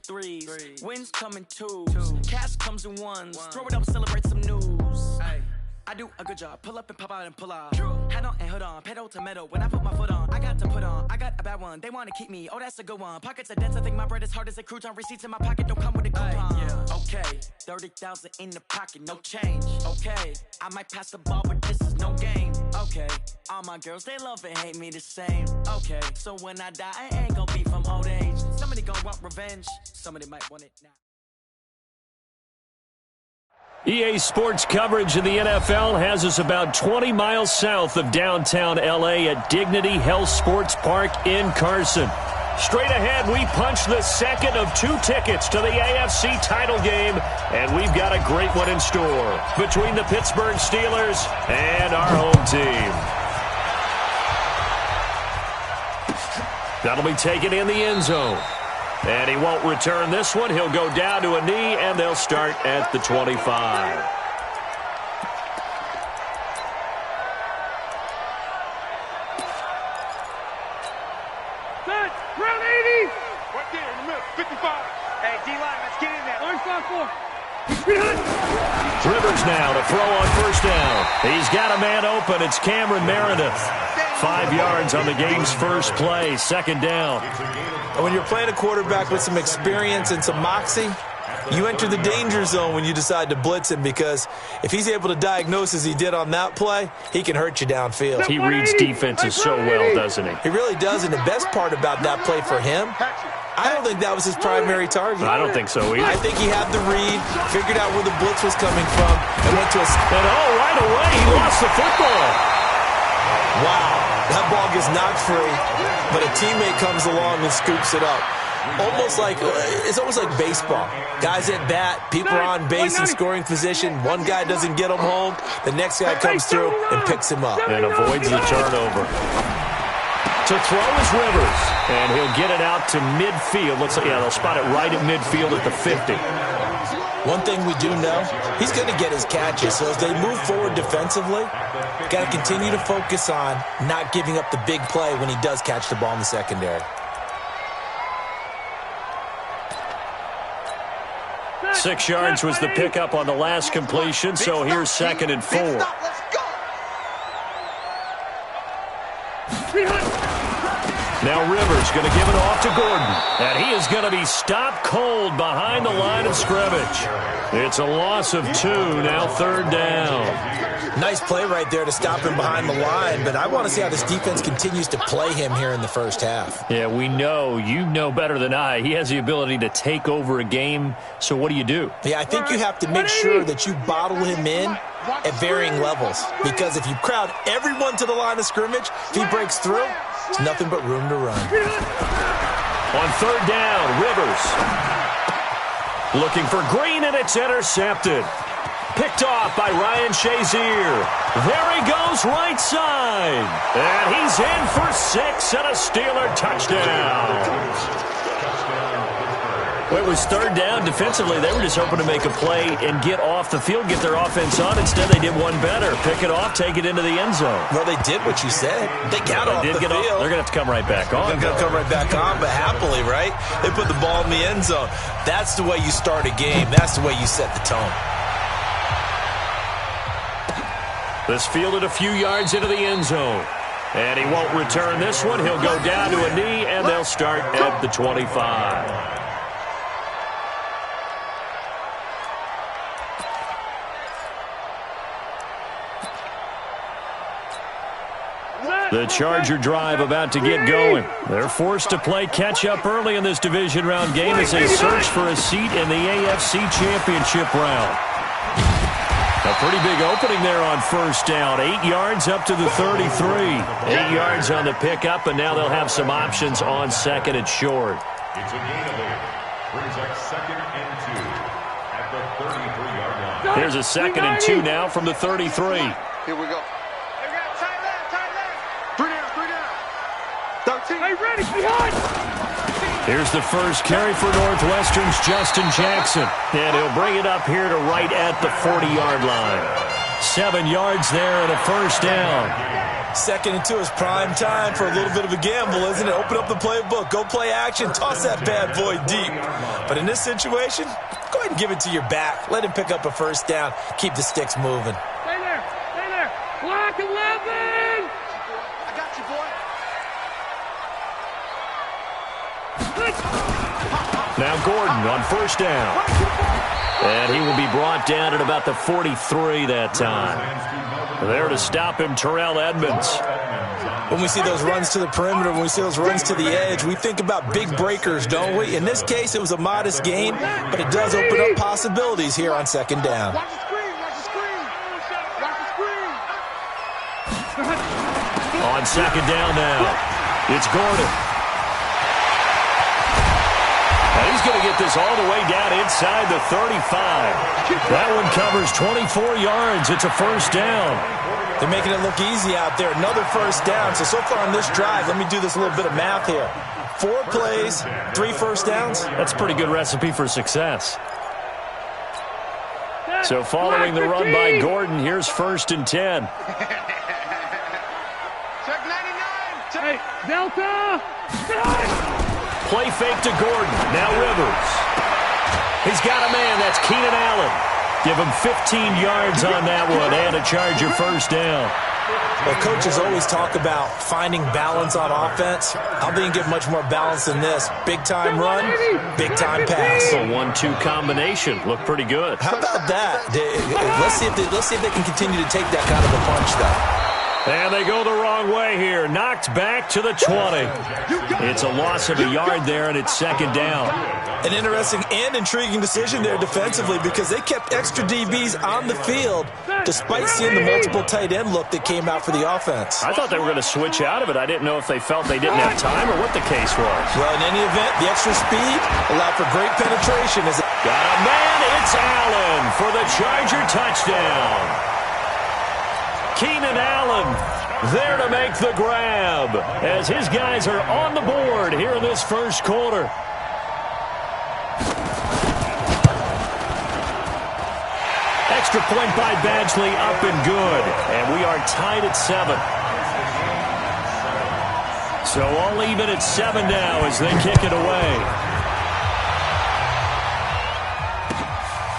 threes. Wins come in twos. Cash comes in ones. Throw it up, celebrate some news. I do a good job. Pull up and pop out and pull out. Head on and hood on. Pedal to metal. When I put my foot on, I got to put on. I got a bad one. They want to keep me. Oh, that's a good one. Pockets are dense. I think my bread is hard as a crouton. Receipts in my pocket don't come with a coupon. Okay, 30,000 in the pocket, no change. Okay, I might pass the ball, but this is no game. Okay, all my girls, they love and hate me the same. Okay, so when I die, I ain't gonna be from old age. Somebody gonna want revenge. Somebody might want it now. EA Sports coverage of the NFL has us about 20 miles south of downtown L.A. at Dignity Health Sports Park in Carson. Straight ahead, we punch the second of 2 tickets to the AFC title game, and we've got a great one in store between the Pittsburgh Steelers and our home team. That'll be taken in the end zone. And he won't return this one. He'll go down to a knee, and they'll start at the 25. Set, round 80. Right there in the middle, 55. Hey, D-line, let's get in there. 35-4. Rivers now to throw on first down. He's got a man open. It's Cameron Meredith. 5 yards on the game's first play, second down. When you're playing a quarterback with some experience and some moxie, you enter the danger zone when you decide to blitz him, because if he's able to diagnose as he did on that play, he can hurt you downfield. He reads defenses so well, doesn't he? He really does, and the best part about that play for him, I don't think that was his primary target. I don't think so either. I think he had the read, figured out where the blitz was coming from, and went to a... And right away, he lost the football. Wow, that ball gets knocked free, but a teammate comes along and scoops it up. It's almost like baseball. Guys at bat, people are on base in scoring position. One guy doesn't get him home, the next guy comes through and picks him up. And avoids the turnover. To throw is Rivers, and he'll get it out to midfield. Looks like, they'll spot it right at midfield at the 50. One thing we do know, he's going to get his catches. So as they move forward defensively, got to continue to focus on not giving up the big play when he does catch the ball in the secondary. 6 yards was the pickup on the last completion, so here's 2nd and 4. Now Rivers going to give it off to Gordon, and he is going to be stopped cold behind the line of scrimmage. It's a loss of 2, now 3rd down. Nice play right there to stop him behind the line, but I want to see how this defense continues to play him here in the first half. Yeah, we know. You know better than I. He has the ability to take over a game, so what do? Yeah, I think you have to make sure that you bottle him in at varying levels, because if you crowd everyone to the line of scrimmage, if he breaks through, it's nothing but room to run. On 3rd down, Rivers looking for Green, and it's intercepted. Picked off by Ryan Shazier. There he goes right side. And he's in for 6 and a Steeler touchdown. Well, it was 3rd down. Defensively, they were just hoping to make a play and get off the field, get their offense on. Instead, they did one better. Pick it off, take it into the end zone. Well, they did what you said. They got off the field. They're going to have to come right back on. They're going to come right back on, but happily, right? They put the ball in the end zone. That's the way you start a game. That's the way you set the tone. This fielded a few yards into the end zone. And he won't return this one. He'll go down to a knee, and they'll start at the 25. The Charger drive about to get going. They're forced to play catch-up early in this division round game as they search for a seat in the AFC Championship round. A pretty big opening there on first down. 8 yards up to the 33. 8 yards on the pickup, and now they'll have some options on 2nd and short. It's a gain brings up 2nd and 2 at the 33-yard line. There's a 2nd and 2 now from the 33. Here we go. Tight left. 3 down. 13. Hey, ready, behind. Here's the first carry for Northwestern's Justin Jackson. And he'll bring it up here to right at the 40-yard line. 7 yards there and a first down. 2nd and 2 is prime time for a little bit of a gamble, isn't it? Open up the playbook, go play action, toss that bad boy deep. But in this situation, go ahead and give it to your back. Let him pick up a first down. Keep the sticks moving. Stay there. Stay there. Block 11. I got you, boy. Now Gordon on first down. And he will be brought down at about the 43 that time. There to stop him, Terrell Edmonds. When we see those runs to the perimeter, when we see those runs to the edge, we think about big breakers, don't we? In this case, it was a modest gain, but it does open up possibilities here on 2nd down. Watch the screen. Watch the screen. Watch the screen. On 2nd down now, it's Gordon. And he's going to get this all the way down inside the 35. That one covers 24 yards. It's a first down. They're making it look easy out there. Another first down. So far on this drive, let me do this little bit of math here. 4 plays, 3 first downs. That's a pretty good recipe for success. So following the run by Gordon, here's 1st and 10. Check 99. Hey, Delta. Play fake to Gordon. Now Rivers. He's got a man. That's Keenan Allen. Give him 15 yards on that one and a Charger first down. Well, coaches always talk about finding balance on offense. I don't think you get much more balance than this. Big-time run, big-time pass. The 1-2 combination looked pretty good. How about that? Let's see if they can continue to take that kind of a punch, though. And they go the wrong way here. Knocked back to the 20. It's a loss of a yard there, and it's 2nd down. An interesting and intriguing decision there defensively because they kept extra DBs on the field despite seeing the multiple tight end look that came out for the offense. I thought they were going to switch out of it. I didn't know if they felt they didn't have time or what the case was. Well, in any event, the extra speed allowed for great penetration. Got a man. It's Allen for the Charger touchdown. Keenan Allen there to make the grab as his guys are on the board here in this first quarter. Extra point by Badgley, up and good. And we are tied at 7. So all even at 7 now as they kick it away.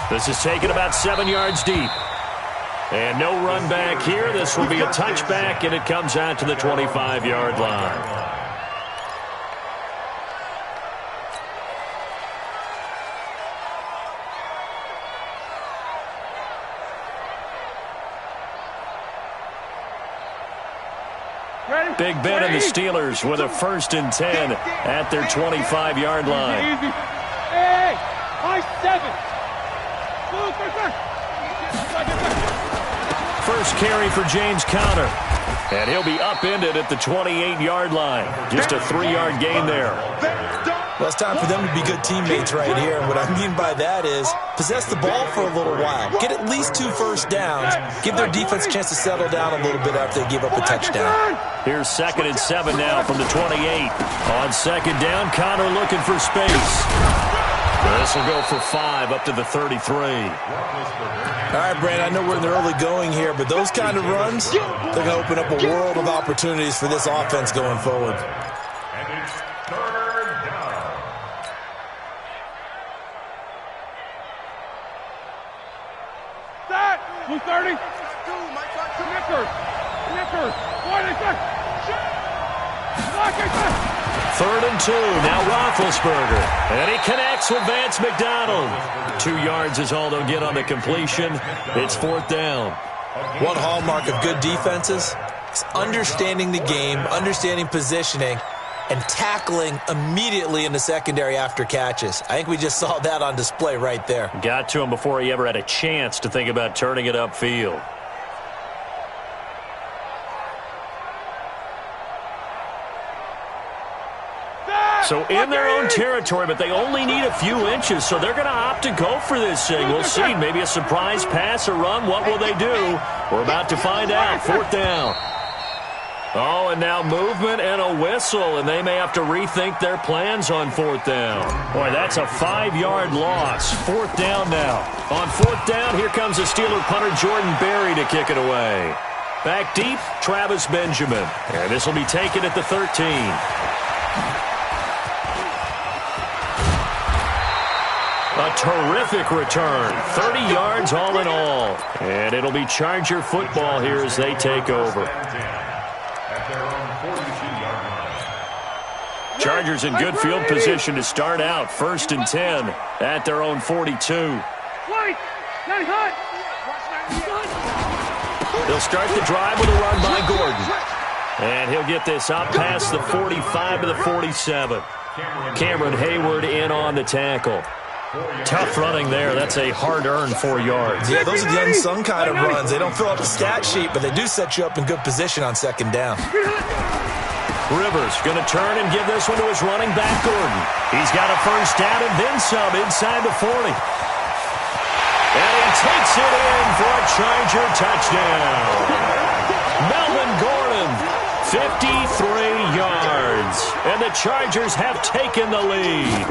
This is taken about 7 yards deep. And no run back here. This will be a touchback, and it comes out to the 25-yard line. Big Ben and the Steelers with a 1st and 10 at their 25-yard line. Easy. Hey, high 7. First carry for James Conner. And he'll be upended at the 28-yard line. Just a 3-yard gain there. Well, it's time for them to be good teammates right here. And what I mean by that is possess the ball for a little while. Get at least 2 first downs. Give their defense a chance to settle down a little bit after they give up a touchdown. Here's 2nd and 7 now from the 28. On 2nd down, Conner looking for space. This will go for 5 up to the 33. All right, Brandon, I know we're in the early going here, but those kind of runs, they're going to open up a world of opportunities for this offense going forward. And it's 3rd down. Set. 230. Nickers. Why they set? 3rd and 2. Now Roethlisberger. And he connects with Vance McDonald. 2 yards is all they'll get on the completion. It's 4th down. One hallmark of good defenses is understanding the game, understanding positioning, and tackling immediately in the secondary after catches. I think we just saw that on display right there. Got to him before he ever had a chance to think about turning it upfield. So in their own territory, but they only need a few inches, so they're going to opt to go for this thing. We'll see. Maybe a surprise pass or run. What will they do? We're about to find out. 4th down. Oh, and now movement and a whistle, and they may have to rethink their plans on 4th down. Boy, that's a 5-yard loss. 4th down now. On 4th down, here comes the Steeler punter Jordan Berry to kick it away. Back deep, Travis Benjamin. And this will be taken at the 13. A terrific return. 30 yards all in all. And it'll be Charger football here as they take over. Chargers in good field position to start out. 1st and 10 at their own 42. They'll start the drive with a run by Gordon. And he'll get this up past the 45 to the 47. Cameron Hayward in on the tackle. Tough running there. That's a hard-earned 4 yards. Yeah, those are the unsung kind of runs. They don't fill up the stat sheet, but they do set you up in good position on 2nd down. Rivers going to turn and give this one to his running back, Gordon. He's got a 1st down and then some inside the 40. And he takes it in for a Charger touchdown. Melvin Gordon, 53 yards. And the Chargers have taken the lead.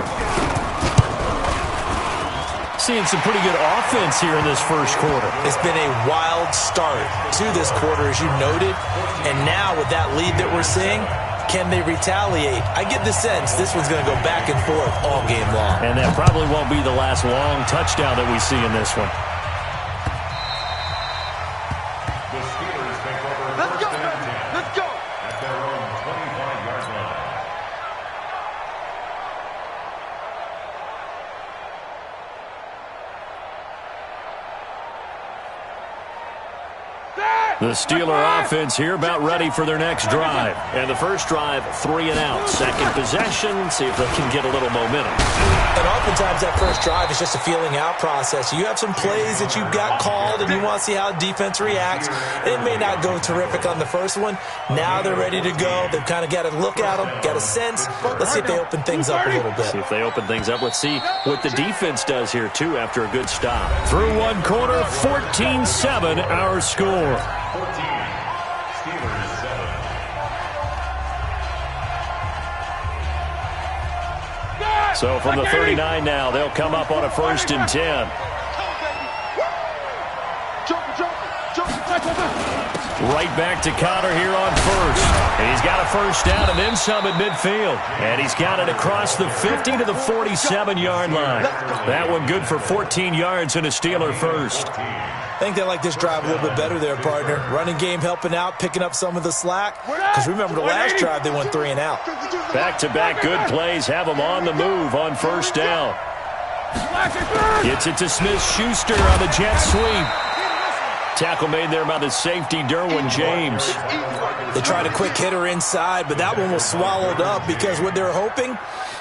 Seeing some pretty good offense here in this 1st quarter. It's been a wild start to this quarter, as you noted. And now with that lead that we're seeing, can they retaliate? I get the sense this one's going to go back and forth all game long. And that probably won't be the last long touchdown that we see in this one. The Steelers take over. Let's go, let's go. At their own 25-yard line. The Steeler offense here about ready for their next drive. And the first drive, 3 and out. Second possession, see if they can get a little momentum. And oftentimes that first drive is just a feeling out process. You have some plays that you've got called and you want to see how defense reacts. It may not go terrific on the first one. Now they're ready to go. They've kind of got to look at them, got a sense. Let's see if they open things up a little bit. See if they open things up. Let's see what the defense does here, too, after a good stop. Through one quarter, 14-7 our score. 14, Steelers 7. So from the 39 now, they'll come up on a 1st and 10. Right back to Connor here on 1st. And he's got a 1st down and then some at midfield. And he's got it across the 50 to the 47-yard line. That one good for 14 yards and a Steeler 1st. I think they like this drive a little bit better there, partner. Running game helping out, picking up some of the slack. Because remember, the last drive, they went 3 and out. Back-to-back good plays have them on the move on 1st down. Gets it to Smith-Schuster on the jet sweep. Tackle made there by the safety, Derwin James. They tried a quick hitter inside, but that one was swallowed up because what they're hoping,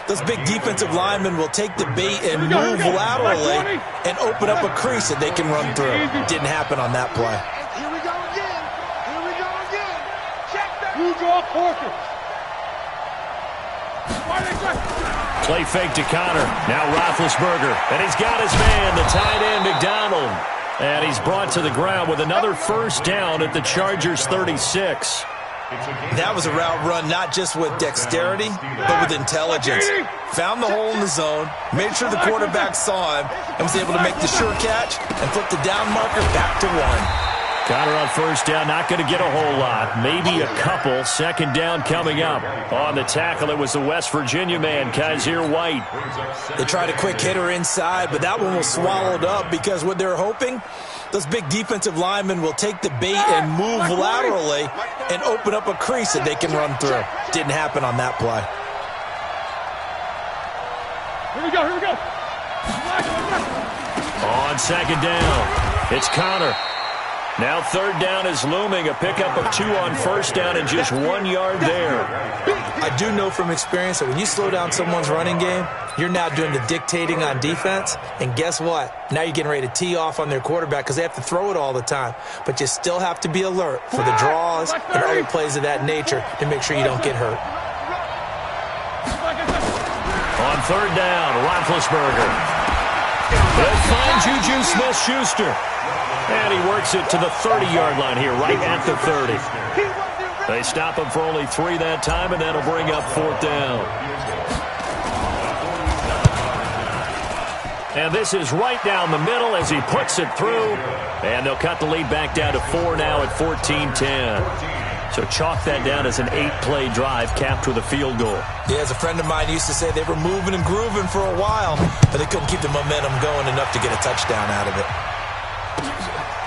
those big defensive linemen will take the bait and move laterally and open up a crease that they can run through. Didn't happen on that play. Here we go again. Here we go again. Check that. You draw quarter. Play fake to Connor. Now Roethlisberger. And he's got his man, the tight end, McDonald. And he's brought to the ground with another 1st down at the Chargers 36. That was a route run not just with dexterity, but with intelligence. Found the hole in the zone, made sure the quarterback saw him, and was able to make the sure catch and flip the down marker back to 1. Connor on 1st down, not going to get a whole lot. Maybe a couple. 2nd down coming up. On the tackle, it was the West Virginia man, Kaiser White. They tried a quick hitter inside, but that one was swallowed up because what they're hoping, those big defensive linemen will take the bait and move laterally and open up a crease that they can run through. Didn't happen on that play. Here we go, here we go. On 2nd down, it's Connor. Now 3rd down is looming, a pickup of 2 on 1st down and just 1 yard there. I do know from experience that when you slow down someone's running game, you're now doing the dictating on defense. And guess what? Now you're getting ready to tee off on their quarterback because they have to throw it all the time. But you still have to be alert for the draws and other plays of that nature to make sure you don't get hurt. On 3rd down, Roethlisberger. They'll find Juju Smith-Schuster. And he works it to the 30-yard line here, right at the 30. They stop him for only 3 that time, and that'll bring up 4th down. And this is right down the middle as he puts it through. And they'll cut the lead back down to 4 now at 14-10. So chalk that down as an 8-play drive capped with a field goal. Yeah, as a friend of mine used to say, they were moving and grooving for a while, but they couldn't keep the momentum going enough to get a touchdown out of it.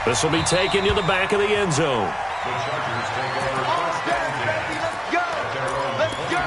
This will be taken to the back of the end zone. The Chargers take over first and 10. Let's go. Let's go.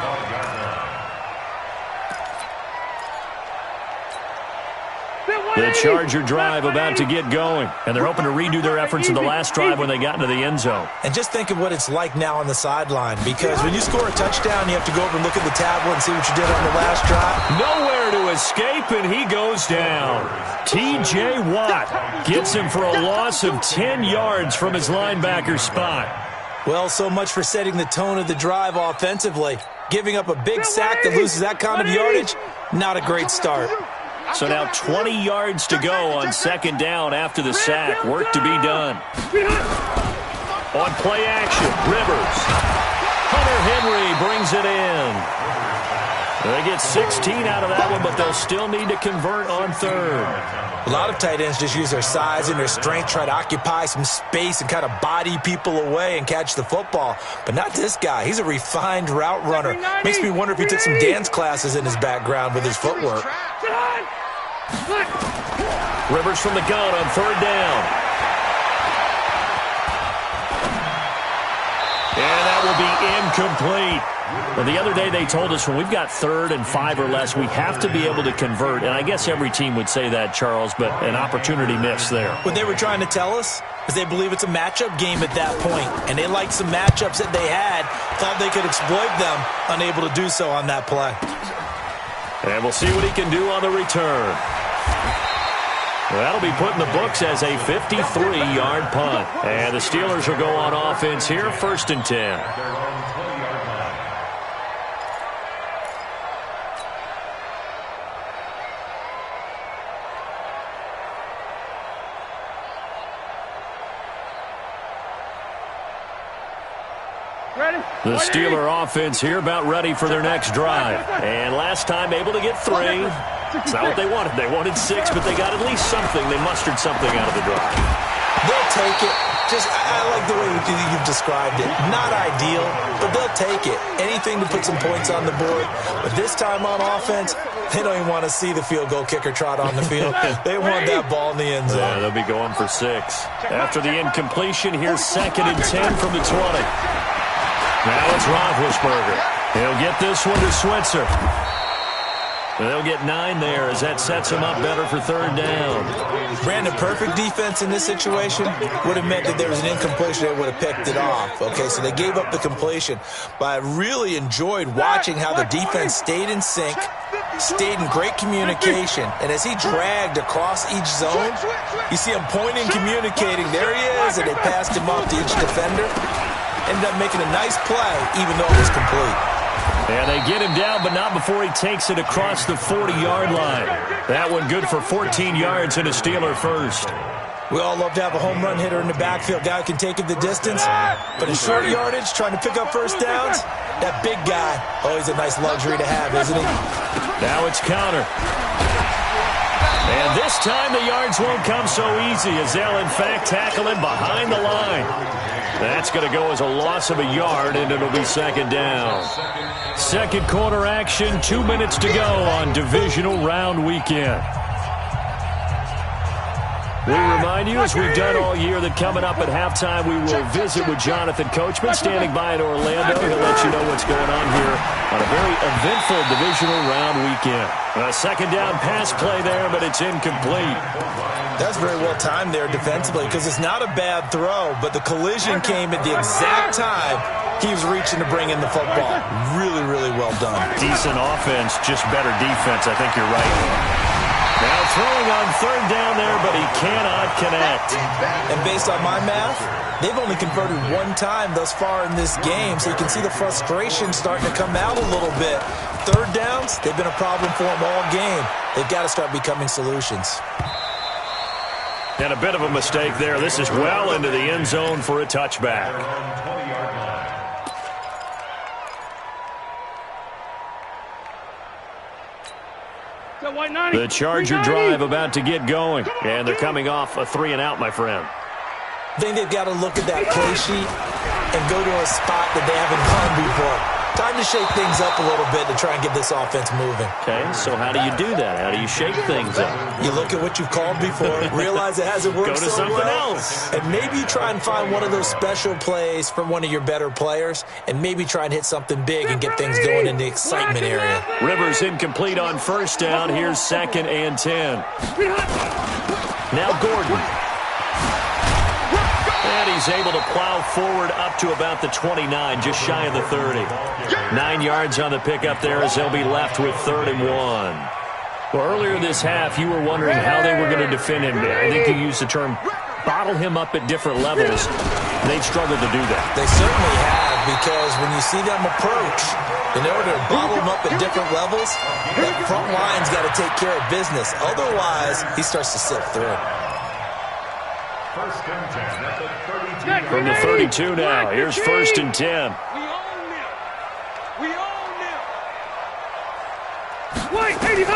The Charger drive about to get going, and they're hoping to redo their efforts in the last drive when they got into the end zone. And just think of what it's like now on the sideline, because when you score a touchdown, you have to go over and look at the tablet and see what you did on the last drive. Nowhere to escape, and he goes down. T.J. Watt gets him for a loss of 10 yards from his linebacker spot. Well, so much for setting the tone of the drive offensively. Giving up a big sack that loses that kind of yardage, not a great start. So now 20 yards to go on second down after the sack. Work to be done. On play action, Rivers. Hunter Henry brings it in. They get 16 out of that one, but they'll still need to convert on third. A lot of tight ends just use their size and their strength, try to occupy some space and kind of body people away and catch the football. But not this guy. He's a refined route runner. Makes me wonder if he took some dance classes in his background with his footwork. Rivers from the gun on third down. And that will be incomplete. Well, the other day they told us when we've got 3rd and 5 or less, we have to be able to convert. And I guess every team would say that, Charles, but an opportunity missed there. What they were trying to tell us is they believe it's a matchup game at that point. And they liked some matchups that they had, thought they could exploit them, unable to do so on that play. And we'll see what he can do on the return. Well, that'll be put in the books as a 53-yard punt. And the Steelers will go on offense here, 1st and 10. The Steeler offense here about ready for their next drive. And last time able to get 3. It's not what they wanted. They wanted 6, but they got at least something. They mustered something out of the drive. They'll take it. I like the way you've described it. Not ideal, but they'll take it. Anything to put some points on the board. But this time on offense, they don't even want to see the field goal kicker trot on the field. They want that ball in the end zone. Yeah, they'll be going for 6. After the incompletion, here's 2nd and 10 from the 20. Now it's Roethlisberger. He'll get this one to Switzer. They'll get 9 there as that sets him up better for 3rd down. Brandon, perfect defense in this situation would have meant that there was an incompletion that would have picked it off. Okay, so they gave up the completion. But I really enjoyed watching how the defense stayed in sync, stayed in great communication. And as he dragged across each zone, you see him pointing, communicating. There he is, and they passed him off to each defender. Ended up making a nice play, even though it was complete. And they get him down, but not before he takes it across the 40-yard line. That one good for 14 yards and a Steeler first. We all love to have a home run hitter in the backfield. Guy who can take it the distance. But in short yardage, trying to pick up first downs, that big guy, always a nice luxury to have, isn't he? Now it's counter. And this time the yards won't come so easy as they'll, in fact, tackle him behind the line. That's going to go as a loss of a yard, and it'll be 2nd down. Second quarter action, 2 minutes to go on divisional round weekend. We remind you, as we've done all year, that coming up at halftime, we will visit with Jonathan Coachman, standing by in Orlando. He'll let you know what's going on here on a very eventful divisional round weekend. A 2nd down pass play there, but it's incomplete. That's very well timed there defensively, because it's not a bad throw, but the collision came at the exact time he was reaching to bring in the football. Really, really well done. Decent offense, just better defense. I think you're right. Now throwing on 3rd down there, but he cannot connect. And based on my math, they've only converted 1 time thus far in this game, so you can see the frustration starting to come out a little bit. 3rd downs, they've been a problem for them all game. They've got to start becoming solutions. And a bit of a mistake there. This is well into the end zone for a touchback. The Charger drive about to get going, and they're coming off a 3-and-out, my friend. I think they've got to look at that play sheet and go to a spot that they haven't gone before. Time to shake things up a little bit to try and get this offense moving. Okay, so how do you do that? How do you shake things up? You look at what you've called before, realize it hasn't worked Go to so something well, else. and maybe you try and find one of those special plays from one of your better players, and maybe try and hit something big and get things going in the excitement area. Rivers incomplete on first down. Here's 2nd and 10. Now Gordon. And he's able to plow forward up to about the 29, just shy of the 30. 9 yards on the pickup there as they'll be left with 3rd and 1. Well, earlier this half, you were wondering how they were going to defend him. I think you used the term bottle him up at different levels. They've struggled to do that. They certainly have, because when you see them approach, in order to bottle them up at different levels, that front line's got to take care of business. Otherwise, he starts to slip through. First and 10 at the 32. From the 32 now, here's 1st and 10. We own them. We own them. Wait, 89.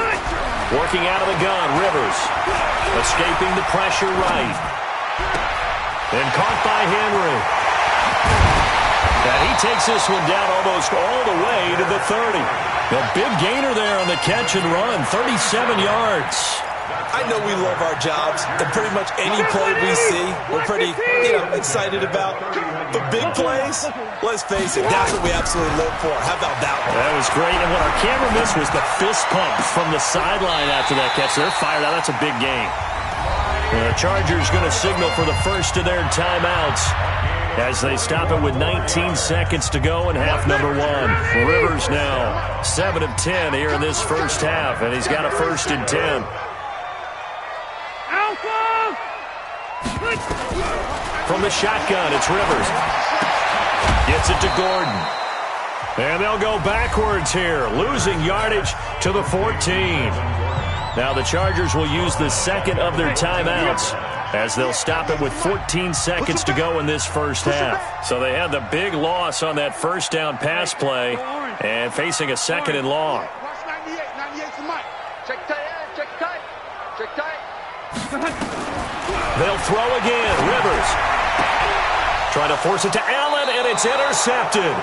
Working out of the gun, Rivers. Escaping the pressure right. And caught by Henry. And he takes this one down almost all the way to the 30. A big gainer there on the catch and run, 37 yards. I know we love our jobs, and pretty much any play we see, we're pretty, excited about. But big plays, let's face it, that's what we absolutely live for. How about that one? That was great, and what our camera missed was the fist pump from the sideline after that catch. They're fired out. That's a big gain. The Chargers going to signal for the first of their timeouts as they stop it with 19 seconds to go in half number 1. Rivers now 7 of 10 here in this first half, and he's got a 1st and 10. From the shotgun, it's Rivers. Gets it to Gordon. And they'll go backwards here, losing yardage to the 14. Now the Chargers will use the second of their timeouts as they'll stop it with 14 seconds to go in this first half. So they had the big loss on that first down pass play and facing a 2nd and long. Watch 98. 98 for Mike. Check tight. Check tight. Check tight. They'll throw again. Rivers trying to force it to Allen, and it's intercepted.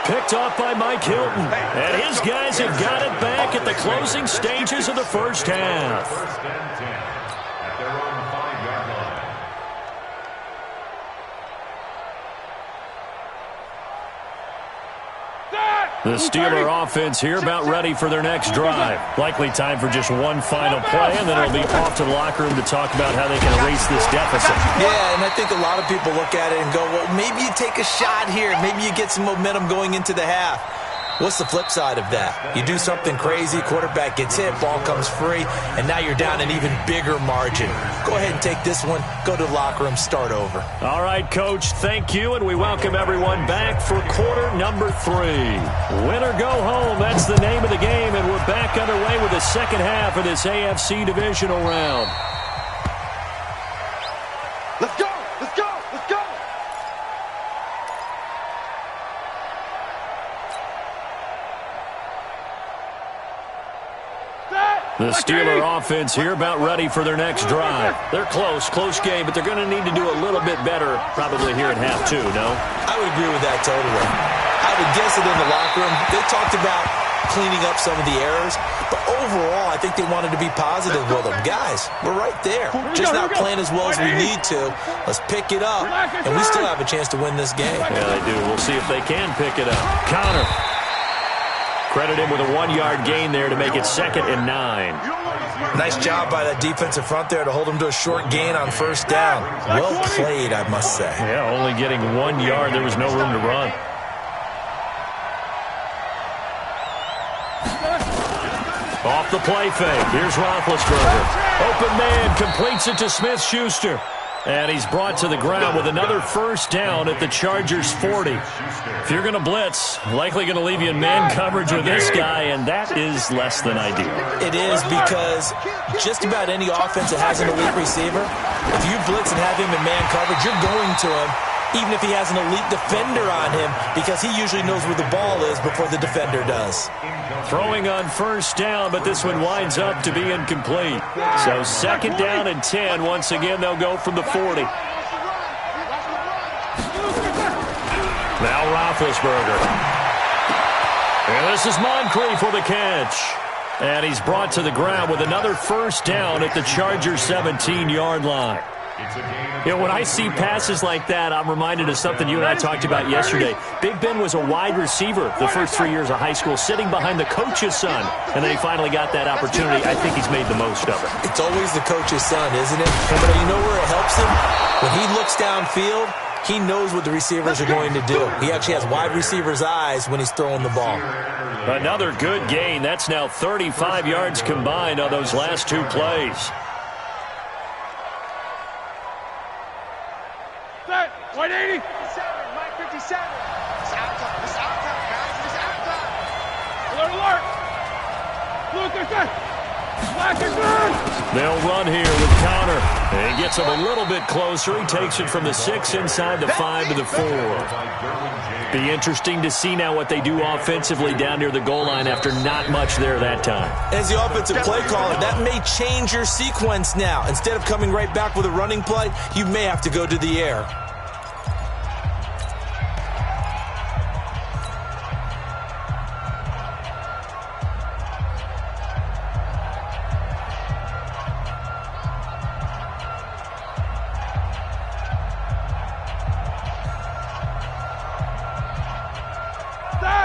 Picked off by Mike Hilton. And his guys have got it back at the closing stages of the first half. First and 10 at their own 5-yard line. The Steeler offense here about ready for their next drive. Likely time for just one final play, and then it'll be off to the locker room to talk about how they can erase this deficit. Yeah, and I think a lot of people look at it and go, well, maybe you take a shot here. Maybe you get some momentum going into the half. What's the flip side of that? You do something crazy, quarterback gets hit, ball comes free, and now you're down an even bigger margin. Go ahead and take this one, go to the locker room, start over. All right, Coach, thank you, and we welcome everyone back for quarter number 3. Win or go home, that's the name of the game, and we're back underway with the second half of this AFC divisional round. Let's go. Let's go. Let's go. The Steeler offense here about ready for their next drive. They're close game, but they're going to need to do a little bit better probably here at half 2, no? I would agree with that totally. I would guess it in the locker room. They talked about cleaning up some of the errors, but overall, I think they wanted to be positive with them. Guys, we're right there. Just not playing as well as we need to. Let's pick it up, and we still have a chance to win this game. Yeah, they do. We'll see if they can pick it up. Connor. Credit him with a 1-yard gain there to make it 2nd and 9. Nice job by that defensive front there to hold him to a short gain on first down. Well played, I must say. Yeah, only getting 1 yard. There was no room to run. Off the play fake. Here's Roethlisberger. Open man completes it to Smith-Schuster. And he's brought to the ground with another first down at the Chargers' 40. If you're going to blitz, likely going to leave you in man coverage with this guy, and that is less than ideal. It is, because just about any offense that has an elite receiver, if you blitz and have him in man coverage, you're going to him, even if he has an elite defender on him, because he usually knows where the ball is before the defender does. Throwing on first down, but this one winds up to be incomplete. So second down and 10. Once again, they'll go from the 40. Now Roethlisberger. And this is Moncrief for the catch. And he's brought to the ground with another first down at the Chargers' 17-yard line. You know, when I see passes like that, I'm reminded of something you and I talked about yesterday. Big Ben was a wide receiver the first 3 years of high school, sitting behind the coach's son, and then he finally got that opportunity. I think he's made the most of it. It's always the coach's son, isn't it? But you know where it helps him? When he looks downfield, he knows what the receivers are going to do. He actually has wide receivers' eyes when he's throwing the ball. Another good gain. That's now 35 yards combined on those last two plays. 180. 57, Mike 57. It's out time. It's out time, guys. It's out time. Alert, alert. Look at that. Black and blue. They'll run here with Connor. And he gets him a little bit closer. He takes it from the 6 inside the 5 to the 4. Be interesting to see now what they do offensively down near the goal line after not much there that time. As the offensive play caller, that may change your sequence now. Instead of coming right back with a running play, you may have to go to the air.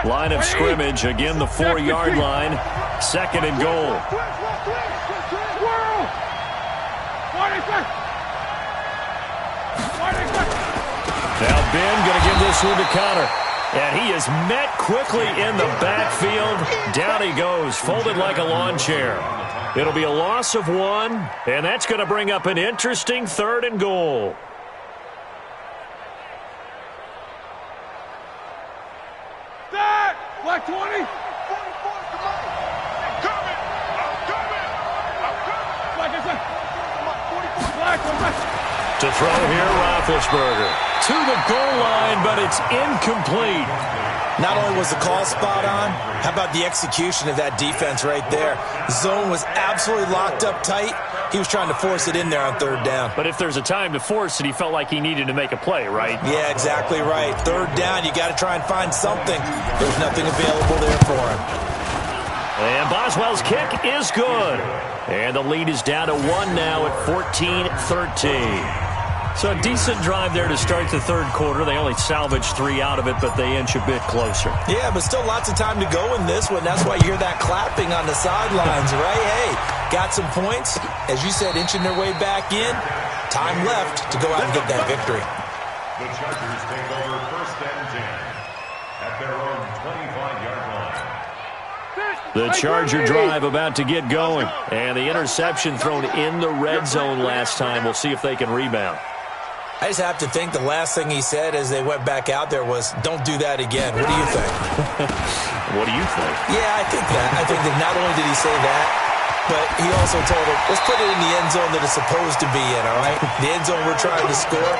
Line of scrimmage, again the 4-yard line. Second and goal. Now Ben going to give this one to Connor. And he is met quickly in the backfield. Down he goes, folded like a lawn chair. It'll be a loss of 1, and that's going to bring up an interesting 3rd and goal. Black 20. 44, coming. Black is Black. To throw here, Roethlisberger. To the goal line, but it's incomplete. Not only was the call spot on, how about the execution of that defense right there? Zone was absolutely locked up tight. He was trying to force it in there on 3rd down. But if there's a time to force it, he felt like he needed to make a play, right? Yeah, exactly right. 3rd down, you got to try and find something. There's nothing available there for him. And Boswell's kick is good. And the lead is down to 1 now at 14-13. So a decent drive there to start the 3rd quarter. They only salvaged 3 out of it, but they inch a bit closer. Yeah, but still lots of time to go in this one. That's why you hear that clapping on the sidelines, right? Hey, got some points. As you said, inching their way back in. Time left to go out and get that victory. The Chargers take over 1st and 10 at their own 25-yard line. The Charger drive about to get going. And the interception thrown in the red zone last time. We'll see if they can rebound. I just have to think the last thing he said as they went back out there was, don't do that again. What do you think? What do you think? Yeah, I think that. I think that not only did he say that, but he also told him, let's put it in the end zone that it's supposed to be in, all right? The end zone we're trying to score.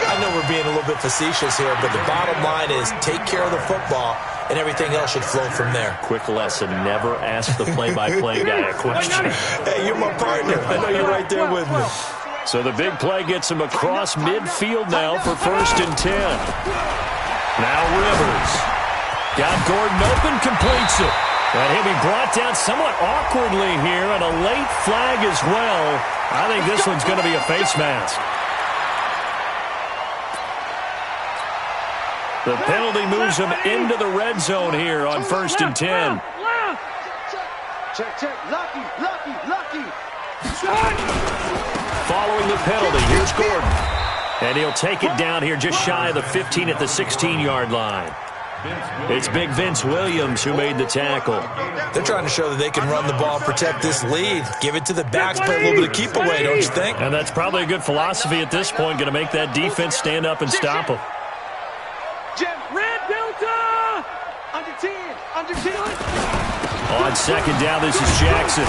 I know we're being a little bit facetious here, but the bottom line is take care of the football, and everything else should flow from there. Quick lesson, never ask the play-by-play guy a question. Hey, you're my partner. I know you're right there with me. So the big play gets him across midfield now for 1st and 10. Now Rivers. Got Gordon open, completes it. And he'll be brought down somewhat awkwardly here, and a late flag as well. I think this one's going to be a face mask. The penalty moves him into the red zone here on 1st and 10. Check. Lucky. Following the penalty, here's Gordon. And he'll take it down here just shy of the 15 at the 16-yard line. It's big Vince Williams who made the tackle. They're trying to show that they can run the ball, protect this lead. Give it to the backs, play a little bit of keep away, don't you think? And that's probably a good philosophy at this point, going to make that defense stand up and stop them. Jim, red Delta! Under 10. On 2nd down, this is Jackson.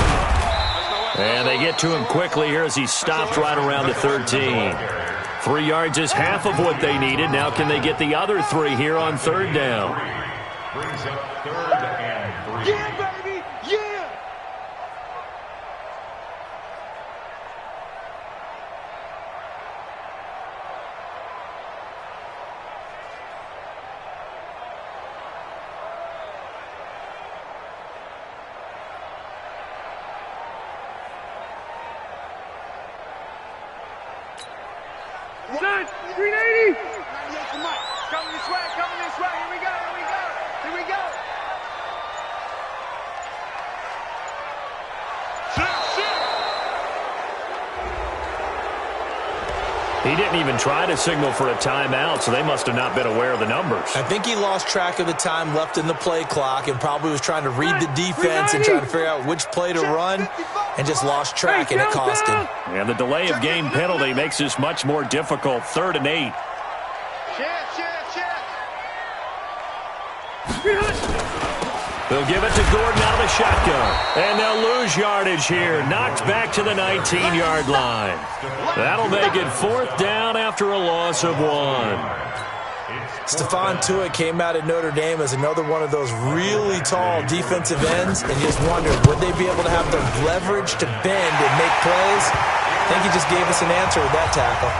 And they get to him quickly here as he stopped right around the 13. 3 yards is half of what they needed. Now can they get the other 3 here on 3rd down? Brings up 3rd and 3. Yeah, baby! Yeah! Son, 380! 98 to Mike. Coming this way, coming this way. Here we go, here we go, here we go. He didn't even try to signal for a timeout, so they must have not been aware of the numbers. I think he lost track of the time left in the play clock and probably was trying to read the defense and trying to figure out which play to run and just lost track, and it cost him. And the delay of game penalty makes this much more difficult. 3rd and 8. They'll give it to Gordon out of the shotgun. And they'll lose yardage here. Knocked back to the 19-yard line. That'll make it 4th down after a loss of 1. Stephon Tuitt came out at Notre Dame as another one of those really tall defensive ends, and just wondered, would they be able to have the leverage to bend and make plays? I think he just gave us an answer with that tackle.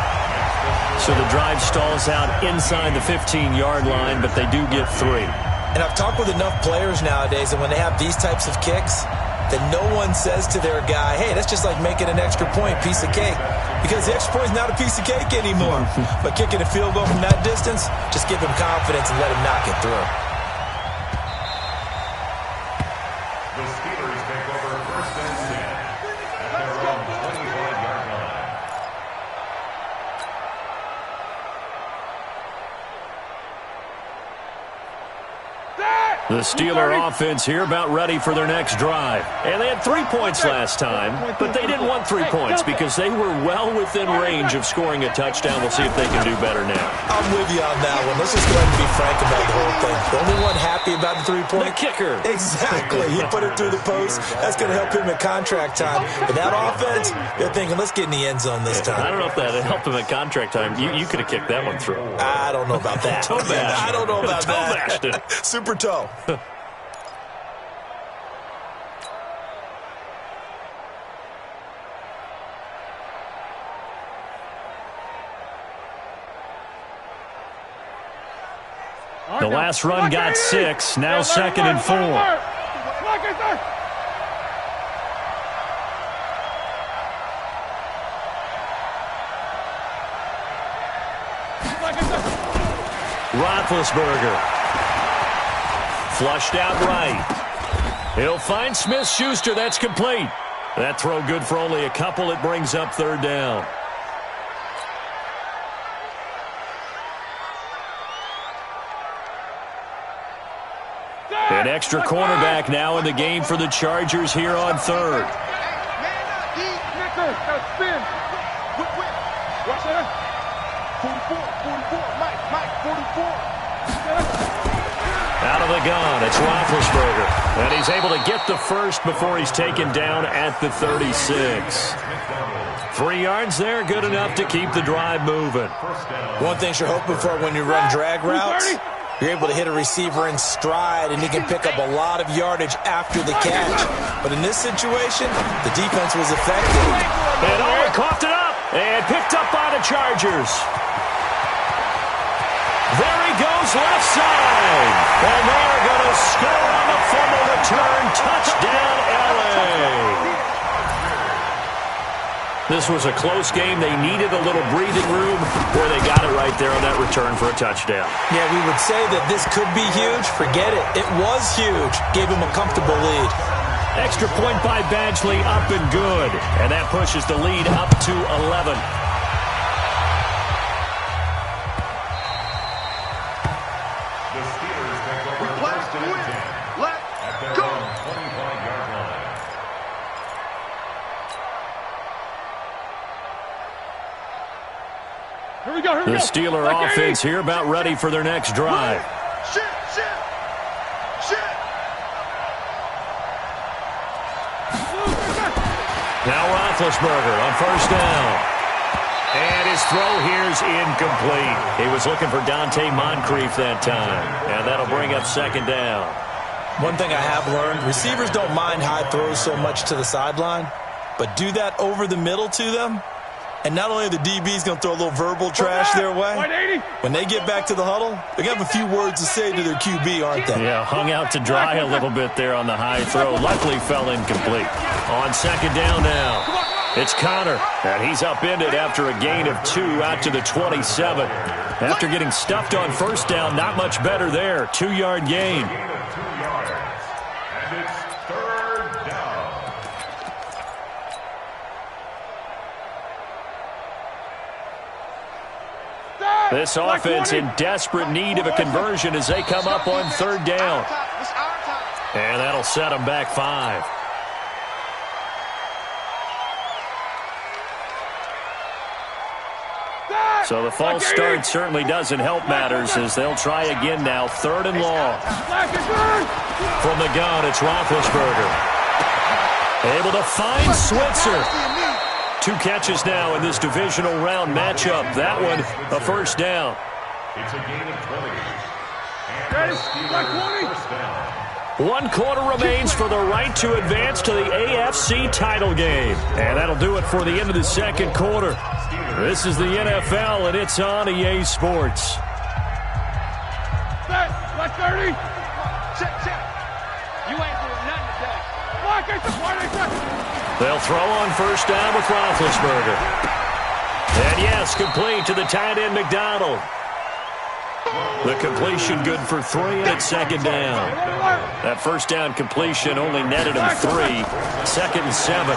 So the drive stalls out inside the 15-yard line, but they do get 3. And I've talked with enough players nowadays that when they have these types of kicks, that no one says to their guy, hey, that's just like making an extra point, piece of cake. Because the extra point is not a piece of cake anymore. But kicking a field goal from that distance, just give him confidence and let him knock it through. The Steelers take over 1st and 10 at their own 25-yard line. The Steeler offense here about ready for their next drive. And they had 3 points last time, but they didn't want 3 points because they were well within range of scoring a touchdown. We'll see if they can do better now. I'm with you on that one. Let's just go ahead and be frank about the whole thing. The only one happy about the 3-point? The kicker. Exactly. He put it through the post. That's going to help him at contract time. But that offense, they're thinking, let's get in the end zone this time. I don't know if that helped him at contract time. You could have kicked that one through. I don't know about that. Toe bashed. I don't know about Toe that. bashed it. Super toe. The last run got 6. Now 2nd and 4. Roethlisberger. Flushed out right. He'll find Smith-Schuster. That's complete. That throw good for only a couple. It brings up 3rd down. An extra cornerback now in the game for the Chargers here on 3rd. Out of the gun, it's Roethlisberger. And he's able to get the first before he's taken down at the 36. 3 yards there, good enough to keep the drive moving. One thing you're hoping for when you run drag routes, you're able to hit a receiver in stride, and he can pick up a lot of yardage after the catch. But in this situation, the defense was effective. And coughed it up and picked up by the Chargers. There he goes left side. And they're going to score on the fumble return. Touchdown, L.A. This was a close game. They needed a little breathing room. Boy, they got it right there on that return for a touchdown. Yeah, we would say that this could be huge. Forget it. It was huge. Gave him a comfortable lead. Extra point by Badgley, up and good. And that pushes the lead up to 11. The Steelers take over 1st and 10 at their own 25-yard line. Here we go, here we The go. Steeler offense here about ready for their next drive. Shit. Now Roethlisberger on first down. And his throw here's incomplete. He was looking for Dante Moncrief that time. And that'll bring up second down. One thing I have learned, receivers don't mind high throws so much to the sideline, but do that over the middle to them, and not only are the DBs going to throw a little verbal trash their way, when they get back to the huddle, they're going to have a few words to say to their QB, aren't they? Yeah, hung out to dry a little bit there on the high throw. Luckily fell incomplete. On second down now, it's Connor, and he's upended after a gain of 2 out to the 27. After getting stuffed on first down, not much better there. 2-yard gain. And it's third down. This offense in desperate need of a conversion as they come up on third down. And that'll set them back 5. So the false start certainly doesn't help matters as they'll try again now. 3rd and long. From the gun, it's Roethlisberger. Able to find Switzer. 2 catches now in this divisional round matchup. That one, a first down. It's a gain of 20. And the Steelers first down. 1 quarter remains for the right to advance to the AFC title game. And that'll do it for the end of the second quarter. This is the NFL, and it's on EA Sports. Set. Left 30. Check. You ain't doing nothing today. They'll throw on first down with Roethlisberger. And yes, complete to the tight end McDonald. The completion good for 3, and it's second down. That first down completion only netted him 3. 2nd and 7.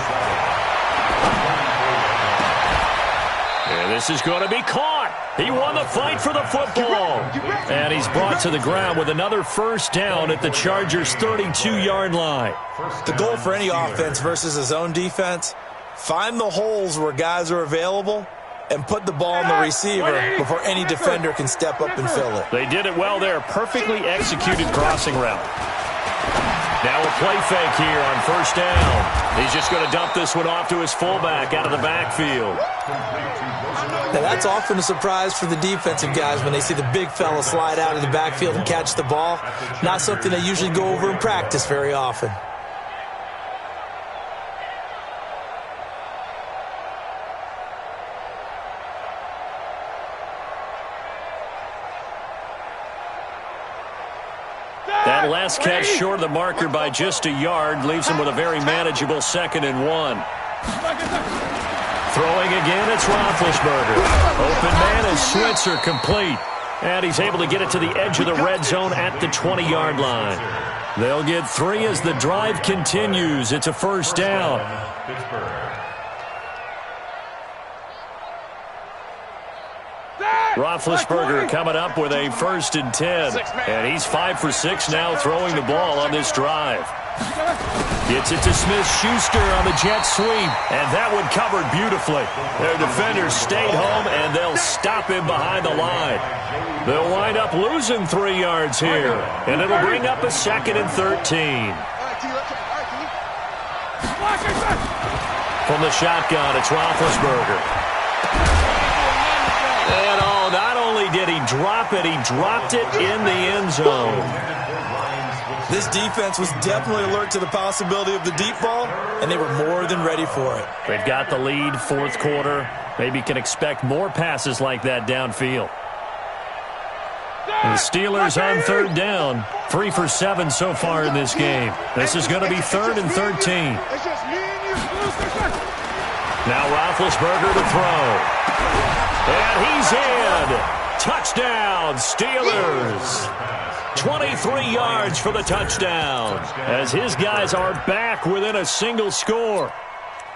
And this is going to be caught. He won the fight for the football. And he's brought to the ground with another first down at the Chargers' 32-yard line. The goal for any offense versus his own defense, find the holes where guys are available and put the ball on the receiver before any defender can step up and fill it. They did it well there. Perfectly executed crossing route. Now a play fake here on first down. He's just going to dump this one off to his fullback out of the backfield. Now that's often a surprise for the defensive guys when they see the big fella slide out of the backfield and catch the ball. Not something they usually go over in practice very often. That last catch short of the marker by just a yard leaves him with a very manageable 2nd and 1. Throwing again, it's Roethlisberger. Open man is Switzer, complete. And he's able to get it to the edge of the red zone at the 20-yard line. They'll get 3 as the drive continues. It's a first down. Roethlisberger coming up with a 1st and 10. And he's 5 for 6 now throwing the ball on this drive. Gets it to Smith-Schuster on the jet sweep. And that one covered beautifully. Their defenders stayed home, and they'll stop him behind the line. They'll wind up losing 3 yards here. And it'll bring up a 2nd and 13. From the shotgun, it's Roethlisberger. And not only did he drop it, he dropped it in the end zone. This defense was definitely alert to the possibility of the deep ball, and they were more than ready for it. They've got the lead, 4th quarter. Maybe can expect more passes like that downfield. And the Steelers on 3rd down. 3 for 7 so far in this game. This is going to be 3rd and 13. Now Roethlisberger to throw. And he's in. Touchdown, Steelers. 23 yards for the touchdown as his guys are back within a single score.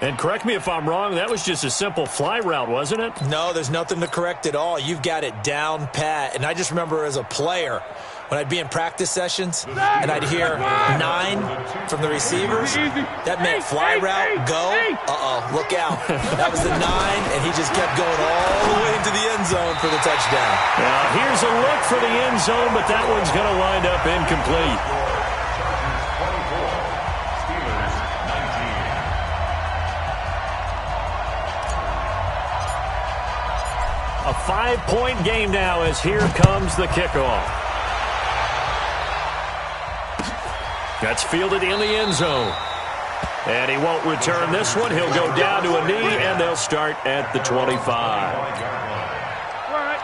And correct me if I'm wrong, that was just a simple fly route, wasn't it? No, there's nothing to correct at all. You've got it down pat. And I just remember as a player, when I'd be in practice sessions and I'd hear 9 from the receivers, that meant fly route, go, look out. That was the 9, and he just kept going all the way into the end zone for the touchdown. Now, here's a look for the end zone, but that one's going to wind up incomplete. 5-point game now as here comes the kickoff. That's fielded in the end zone. And he won't return this one. He'll go down to a knee, and they'll start at the 25.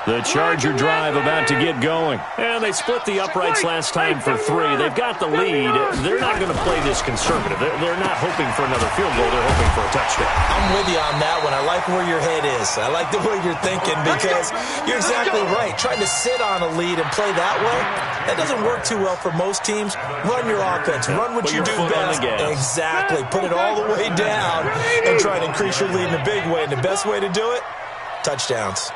The Charger drive about to get going. And they split the uprights last time for 3. They've got the lead. They're not going to play this conservative. They're not hoping for another field goal. They're hoping for a touchdown. I'm with you on that one. I like where your head is. I like the way you're thinking because you're exactly right. Trying to sit on a lead and play that way, that doesn't work too well for most teams. Run your offense. Run what you do best. Exactly. Put it all the way down and try to increase your lead in a big way. And the best way to do it, touchdowns.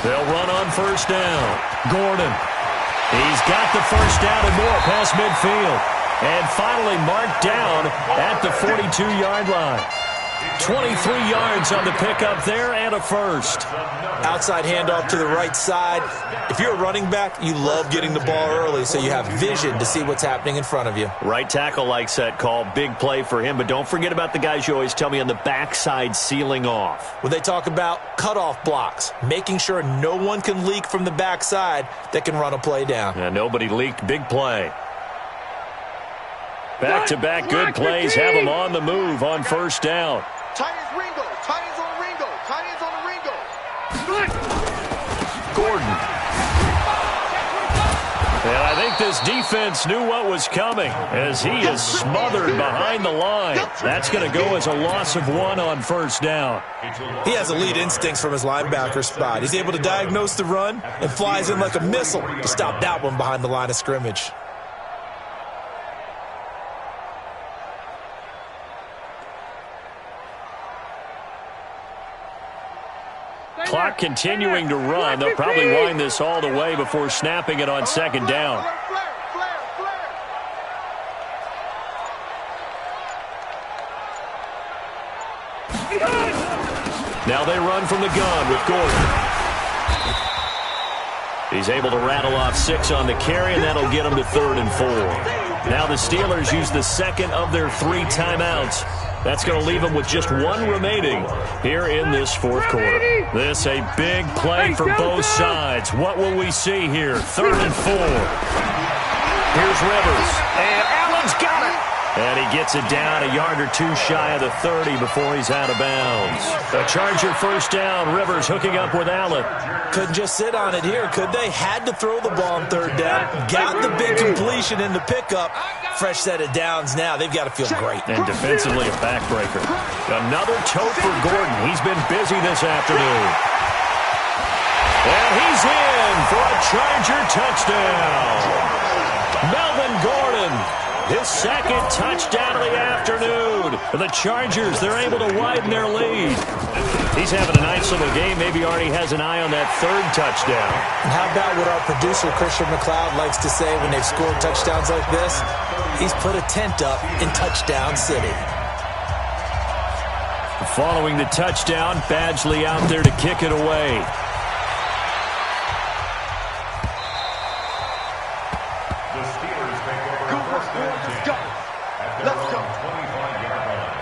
They'll run on first down. Gordon. He's got the first down and more past midfield. And finally marked down at the 42-yard line. 23 yards on the pickup there and a first. Outside handoff to the right side. If you're a running back, you love getting the ball early so you have vision to see what's happening in front of you. Right tackle likes that call. Big play for him. But don't forget about the guys you always tell me on the backside sealing off. When they talk about cutoff blocks, making sure no one can leak from the backside that can run a play down. Yeah, nobody leaked. Big play. Back-to-back good plays have them on the move on first down. Tight ends Ringo. Tight ends on Ringo. Tight ends on the Ringo. Gordon. And I think this defense knew what was coming as he is smothered behind the line. That's going to go as a loss of 1 on first down. He has elite instincts from his linebacker spot. He's able to diagnose the run and flies in like a missile to stop that one behind the line of scrimmage. Clock continuing to run. They'll probably wind this all the way before snapping it on second down. Now they run from the gun with Gordon. He's able to rattle off 6 on the carry, and that'll get him to 3rd and 4. Now the Steelers use the second of their 3 timeouts. That's going to leave them with just 1 remaining here in this 4th quarter. This a big play for both sides. What will we see here? 3rd and 4. Here's Rivers. And Allen's got it. And he gets it down a yard or 2 shy of the 30 before he's out of bounds. A Charger first down. Rivers hooking up with Allen. Couldn't just sit on it here, could they? Had to throw the ball on 3rd down. Got the big completion in the pickup. Fresh set of downs now. They've got to feel great. And defensively a backbreaker. Another tote for Gordon. He's been busy this afternoon. And he's in for a Charger touchdown. Melvin Gordon, his 2nd touchdown of the afternoon. For the Chargers, they're able to widen their lead. He's having a nice little game. Maybe already has an eye on that 3rd touchdown. And how about what our producer, Christian McLeod, likes to say when they've scored touchdowns like this? He's put a tent up in Touchdown City. Following the touchdown, Badgley out there to kick it away. The Steelers take over first and 10 at their own 25-yard line.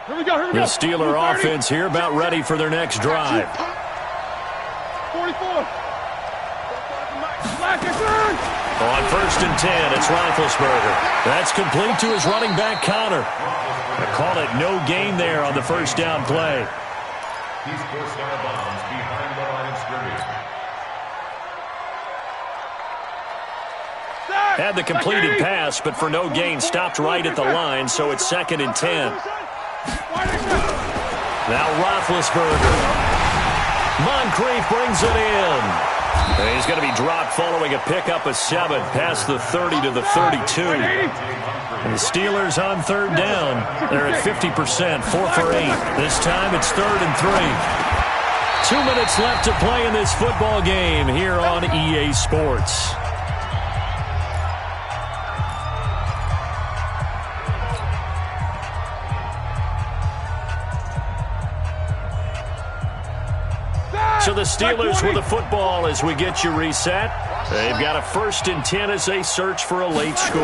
Here we go. The Steeler offense here about ready for their next drive. 44. On first and 10, it's Roethlisberger. That's complete to his running back Connor. They call it no gain there on the first down play. He's forced out of bounds behind the line of scrimmage. Had the completed pass, but for no gain, stopped right at the line, so it's 2nd and 10. Now Roethlisberger. Moncrief brings it in. And he's going to be dropped following a pickup of 7 past the 30 to the 32. And the Steelers on 3rd down. They're at 50%, 4 for 8. This time it's 3rd and 3. 2 minutes left to play in this football game here on EA Sports. So the Steelers with the football as we get you reset. They've got a 1st and 10 as they search for a late score.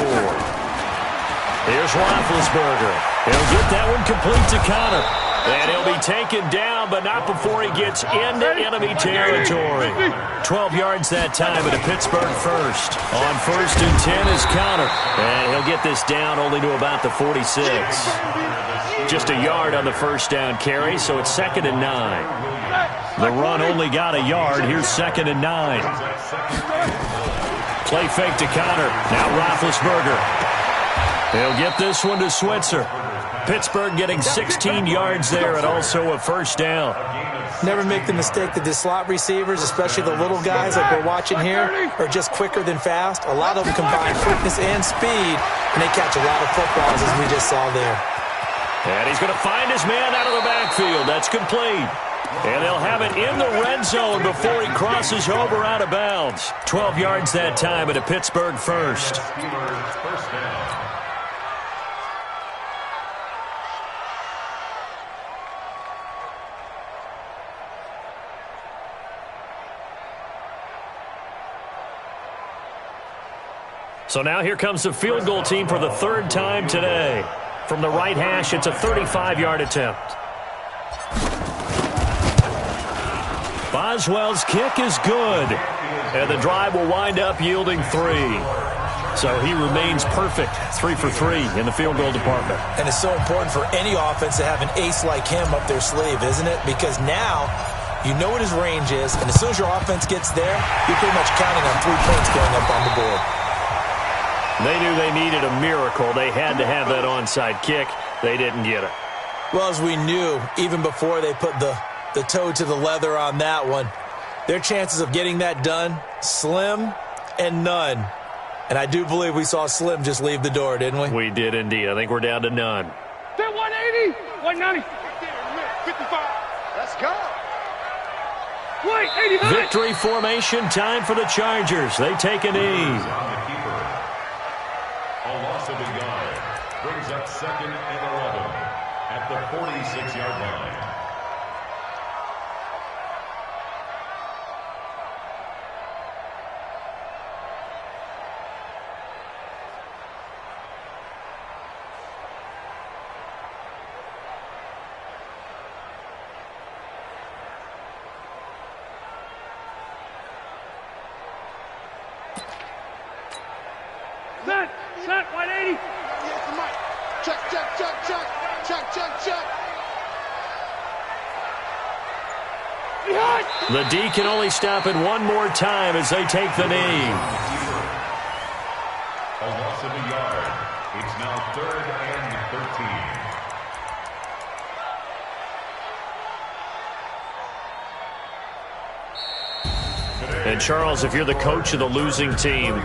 Here's Roethlisberger. He'll get that one complete to Connor. And he'll be taken down, but not before he gets into enemy territory. 12 yards that time at a Pittsburgh 1st. On 1st and 10 is Connor. And he'll get this down only to about the 46. Just a yard on the 1st down carry, so it's 2nd and 9. The run only got a yard. Here's 2nd and 9. Play fake to Connor. Now Roethlisberger. He'll get this one to Switzer. Pittsburgh getting 16 yards there and also a 1st down. Never make the mistake that the slot receivers, especially the little guys like we're watching here, are just quicker than fast. A lot of them combine quickness and speed, and they catch a lot of footballs, as we just saw there. And he's going to find his man out of the backfield. That's complete. And they'll have it in the red zone before he crosses over out of bounds. 12 yards that time at a Pittsburgh 1st. So now here comes the field goal team for the 3rd time today. From the right hash, it's a 35-yard attempt. Boswell's kick is good. And the drive will wind up yielding 3. So he remains perfect, 3 for 3 in the field goal department. And it's so important for any offense to have an ace like him up their sleeve, isn't it? Because now you know what his range is, and as soon as your offense gets there, you're pretty much counting on 3 points going up on the board. They knew they needed a miracle. They had to have that onside kick. They didn't get it. Well, as we knew, even before they put the toe to the leather on that one, their chances of getting that done, slim and none. And I do believe we saw Slim just leave the door, didn't we? We did indeed. I think we're down to none. 180, 190, 55. Let's go. Wait, 89. Victory formation time for the Chargers. They take a knee. A loss of a yard brings up 2nd and 11 at the 46-yard line. Set, 180. Check. Behind. The D can only stop it one more time as they take the knee. A loss of a yard. It's now 3rd and 13. And Charles, if you're the coach of the losing team,